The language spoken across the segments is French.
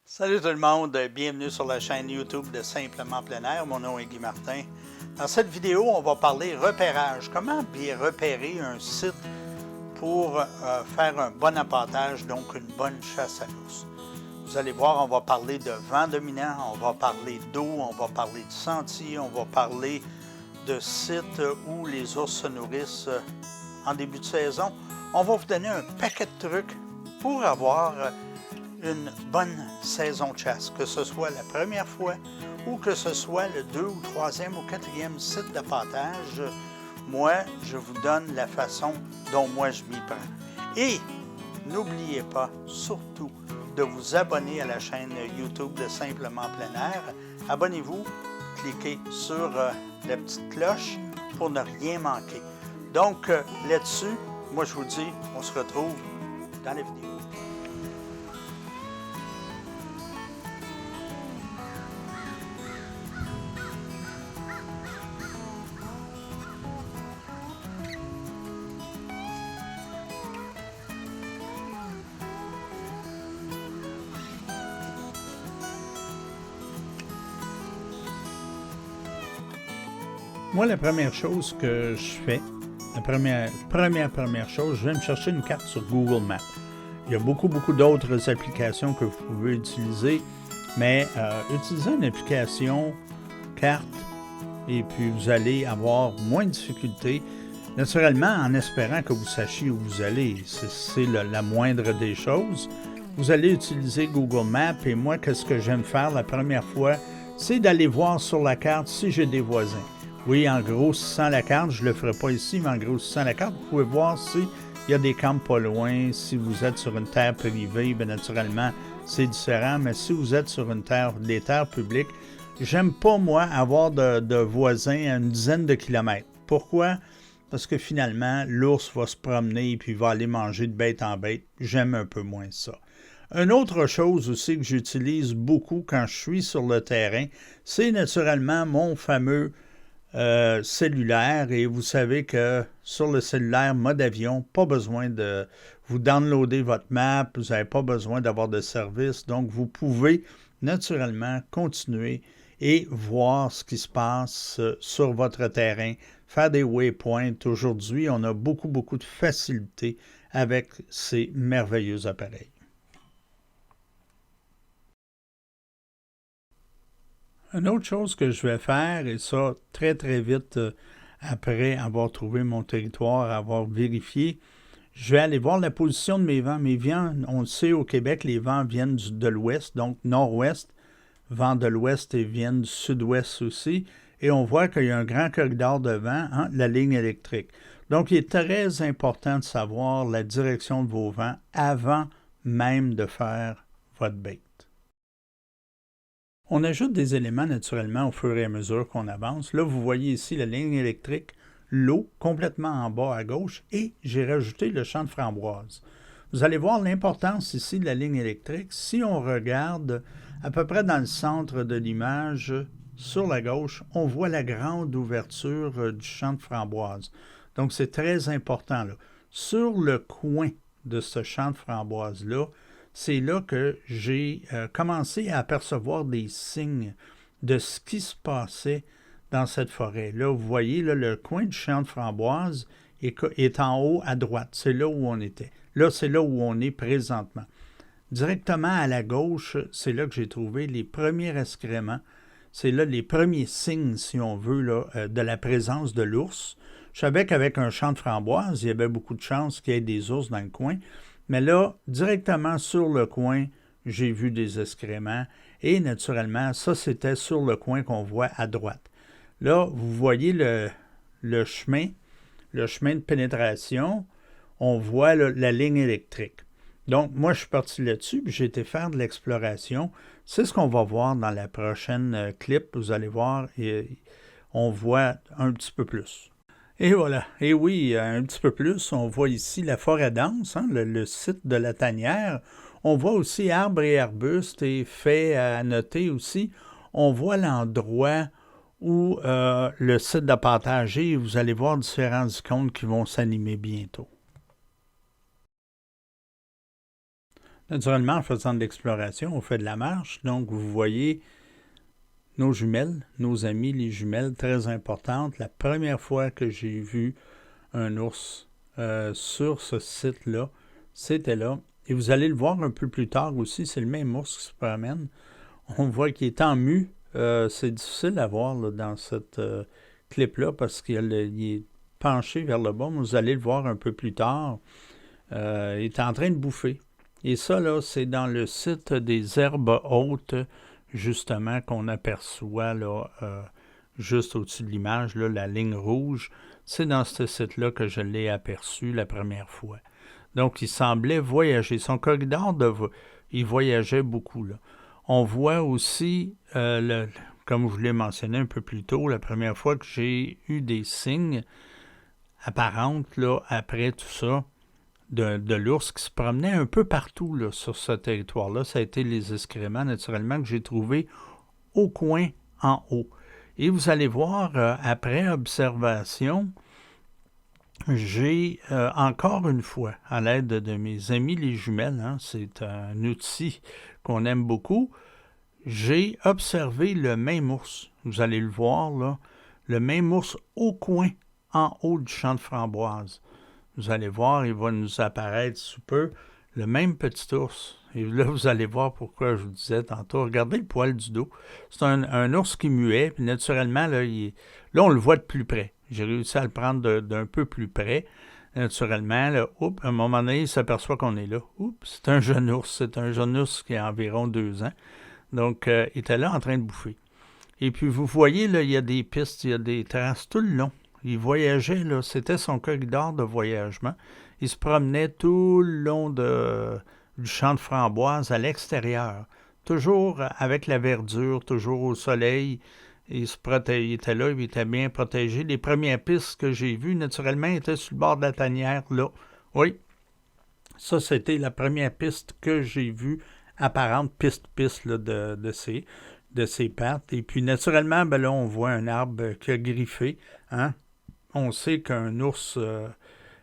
Salut tout le monde, bienvenue sur la chaîne YouTube de Simplement Plein Air. Mon nom est Guy Martin. Dans cette vidéo, on va parler repérage. Comment bien repérer un site pour faire un bon appâtage, donc une bonne chasse à l'ours. Vous allez voir, on va parler de vent dominant, on va parler d'eau, on va parler de sentiers, on va parler de sites où les ours se nourrissent en début de saison. On va vous donner un paquet de trucs pour avoir une bonne saison de chasse, que ce soit la première fois ou que ce soit le 2e ou 3e ou 4e site d'appâtage. Moi, je vous donne la façon dont moi je m'y prends. Et n'oubliez pas, surtout, de vous abonner à la chaîne YouTube de Simplement Plein Air. Abonnez-vous, cliquez sur la petite cloche pour ne rien manquer. Donc, là-dessus, moi je vous dis, on se retrouve dans la vidéo. Moi, la première chose que je fais, la première chose, je vais me chercher une carte sur Google Maps. Il y a beaucoup d'autres applications que vous pouvez utiliser, mais utilisez une application carte et puis vous allez avoir moins de difficultés, naturellement en espérant que vous sachiez où vous allez. C'est la moindre des choses. Vous allez utiliser Google Maps et moi, qu'est-ce que j'aime faire la première fois, c'est d'aller voir sur la carte si j'ai des voisins. Oui, en grossissant la carte, je ne le ferai pas ici, mais en grossissant la carte, vous pouvez voir s'il y a des camps pas loin. Si vous êtes sur une terre privée, bien naturellement, c'est différent. Mais si vous êtes sur des terres publiques, j'aime pas, moi, avoir de voisins à une dizaine de kilomètres. Pourquoi? Parce que finalement, l'ours va se promener et puis va aller manger de bête en bête. J'aime un peu moins ça. Une autre chose aussi que j'utilise beaucoup quand je suis sur le terrain, c'est naturellement mon fameux cellulaire, et vous savez que sur le cellulaire mode avion, pas besoin de vous downloader votre map, vous n'avez pas besoin d'avoir de service, donc vous pouvez naturellement continuer et voir ce qui se passe sur votre terrain, faire des waypoints. Aujourd'hui, on a beaucoup de facilité avec ces merveilleux appareils. Une autre chose que je vais faire, et ça très vite après avoir trouvé mon territoire, avoir vérifié, je vais aller voir la position de mes vents. Mes vents, on le sait, au Québec, les vents viennent de l'ouest, donc nord-ouest, vents de l'ouest et viennent du sud-ouest aussi. Et on voit qu'il y a un grand corridor de vent, la ligne électrique. Donc, il est très important de savoir la direction de vos vents avant même de faire votre bait. On ajoute des éléments naturellement au fur et à mesure qu'on avance. Là, vous voyez ici la ligne électrique, l'eau complètement en bas à gauche et j'ai rajouté le champ de framboise. Vous allez voir l'importance ici de la ligne électrique. Si on regarde à peu près dans le centre de l'image, sur la gauche, on voit la grande ouverture du champ de framboise. Donc, c'est très important, là. Sur le coin de ce champ de framboise-là, c'est là que j'ai commencé à apercevoir des signes de ce qui se passait dans cette forêt. Là, vous voyez, là, le coin du champ de framboise est en haut à droite. C'est là où on était. Là, c'est là où on est présentement. Directement à la gauche, c'est là que j'ai trouvé les premiers excréments. C'est là les premiers signes, si on veut, là, de la présence de l'ours. Je savais qu'avec un champ de framboise, il y avait beaucoup de chances qu'il y ait des ours dans le coin. Mais là, directement sur le coin, j'ai vu des excréments. Et naturellement, ça, c'était sur le coin qu'on voit à droite. Là, vous voyez le chemin de pénétration. On voit la ligne électrique. Donc, moi, je suis parti là-dessus, puis j'ai été faire de l'exploration. C'est ce qu'on va voir dans la prochaine clip. Vous allez voir, et on voit un petit peu plus. Et voilà. Et oui, un petit peu plus, on voit ici la forêt dense, le site de la tanière. On voit aussi arbres et arbustes, et fait à noter aussi, on voit l'endroit où le site d'appâtage est. Vous allez voir différents icônes qui vont s'animer bientôt. Naturellement, en faisant de l'exploration, on fait de la marche. Donc, vous voyez nos jumelles, nos amis, les jumelles, très importantes. La première fois que j'ai vu un ours sur ce site-là, c'était là. Et vous allez le voir un peu plus tard aussi, c'est le même ours qui se promène. On voit qu'il est en mue. C'est difficile à voir là, dans cette clip-là parce qu'il est penché vers le bas, mais vous allez le voir un peu plus tard. Il est en train de bouffer. Et ça, là, c'est dans le site des herbes hautes, justement, qu'on aperçoit là, juste au-dessus de l'image, là, la ligne rouge. C'est dans ce site-là que je l'ai aperçu la première fois. Donc, il semblait voyager. Son corridor, il voyageait beaucoup, là. On voit aussi, comme je l'ai mentionné un peu plus tôt, la première fois que j'ai eu des signes apparents, là, après tout ça, de l'ours qui se promenait un peu partout là, sur ce territoire-là. Ça a été les excréments, naturellement, que j'ai trouvés au coin en haut. Et vous allez voir, après observation, j'ai encore une fois, à l'aide de mes amis les jumelles, hein, c'est un outil qu'on aime beaucoup, j'ai observé le même ours. Vous allez le voir, là, le même ours au coin en haut du champ de framboises. Vous allez voir, il va nous apparaître sous peu le même petit ours. Et là, vous allez voir pourquoi je vous disais tantôt. Regardez le poil du dos. C'est un ours qui muait, puis naturellement, là, on le voit de plus près. J'ai réussi à le prendre d'un peu plus près. Naturellement, là, à un moment donné, il s'aperçoit qu'on est là. C'est un jeune ours. C'est un jeune ours qui a environ 2 ans. Donc, il était là en train de bouffer. Et puis, vous voyez, là, il y a des pistes, il y a des traces tout le long. Il voyageait, là, c'était son corridor de voyagement. Il se promenait tout le long du champ de framboises à l'extérieur. Toujours avec la verdure, toujours au soleil. Il était là, il était bien protégé. Les premières pistes que j'ai vues, naturellement, étaient sur le bord de la tanière, là. Oui, ça, c'était la première piste que j'ai vue, apparente piste là, de ses pattes. Et puis, naturellement, ben là, on voit un arbre qui a griffé, hein. On sait qu'un ours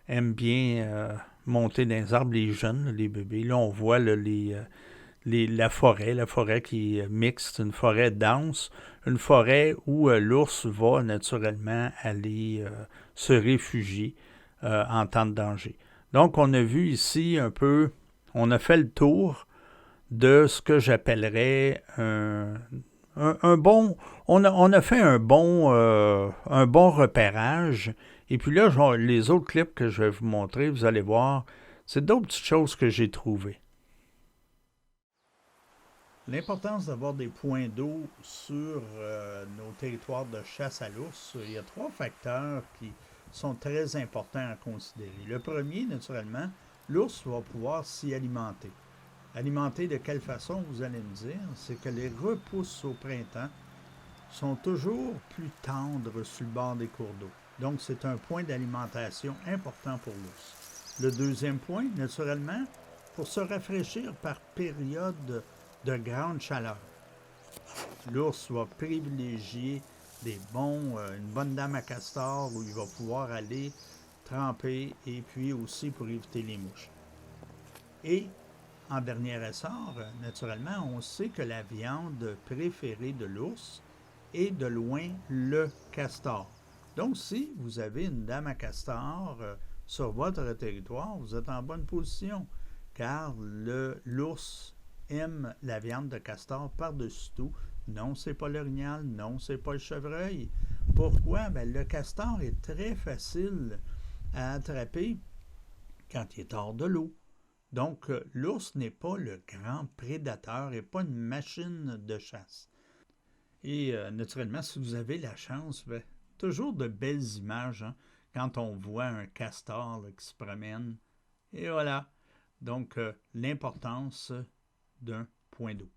aime bien monter dans les arbres, les jeunes, les bébés. Là, on voit là, la forêt qui est mixte, une forêt dense, une forêt où l'ours va naturellement aller se réfugier en temps de danger. Donc, on a vu ici un peu, on a fait le tour de ce que j'appellerais un bon, on a fait un bon repérage. Et puis là, les autres clips que je vais vous montrer, vous allez voir, c'est d'autres petites choses que j'ai trouvées. L'importance d'avoir des points d'eau sur nos territoires de chasse à l'ours, il y a 3 facteurs qui sont très importants à considérer. Le premier, naturellement, l'ours va pouvoir s'y alimenter. Alimenter de quelle façon, vous allez me dire? C'est que les repousses au printemps sont toujours plus tendres sur le bord des cours d'eau. Donc, c'est un point d'alimentation important pour l'ours. Le deuxième point, naturellement, pour se rafraîchir par période de grande chaleur. L'ours va privilégier une bonne dame à castor où il va pouvoir aller tremper et puis aussi pour éviter les mouches. Et en dernier ressort, naturellement, on sait que la viande préférée de l'ours est de loin le castor. Donc, si vous avez une dame à castor sur votre territoire, vous êtes en bonne position, car l'ours aime la viande de castor par-dessus tout. Non, c'est pas l'orignal, non, c'est pas le chevreuil. Pourquoi? Ben, le castor est très facile à attraper quand il est hors de l'eau. Donc, l'ours n'est pas le grand prédateur et pas une machine de chasse. Et naturellement, si vous avez la chance, ben, toujours de belles images hein, quand on voit un castor là, qui se promène. Et voilà. Donc, l'importance d'un point d'eau.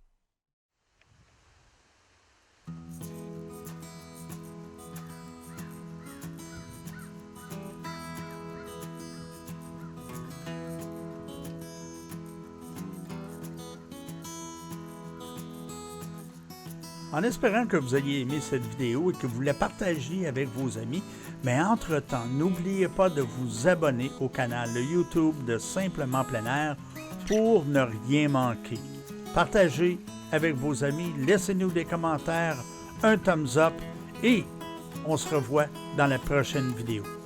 En espérant que vous ayez aimé cette vidéo et que vous la partagiez avec vos amis, mais entre-temps, n'oubliez pas de vous abonner au canal YouTube de Simplement Plein Air. pour ne rien manquer. Partagez avec vos amis, laissez-nous des commentaires, un thumbs up et on se revoit dans la prochaine vidéo.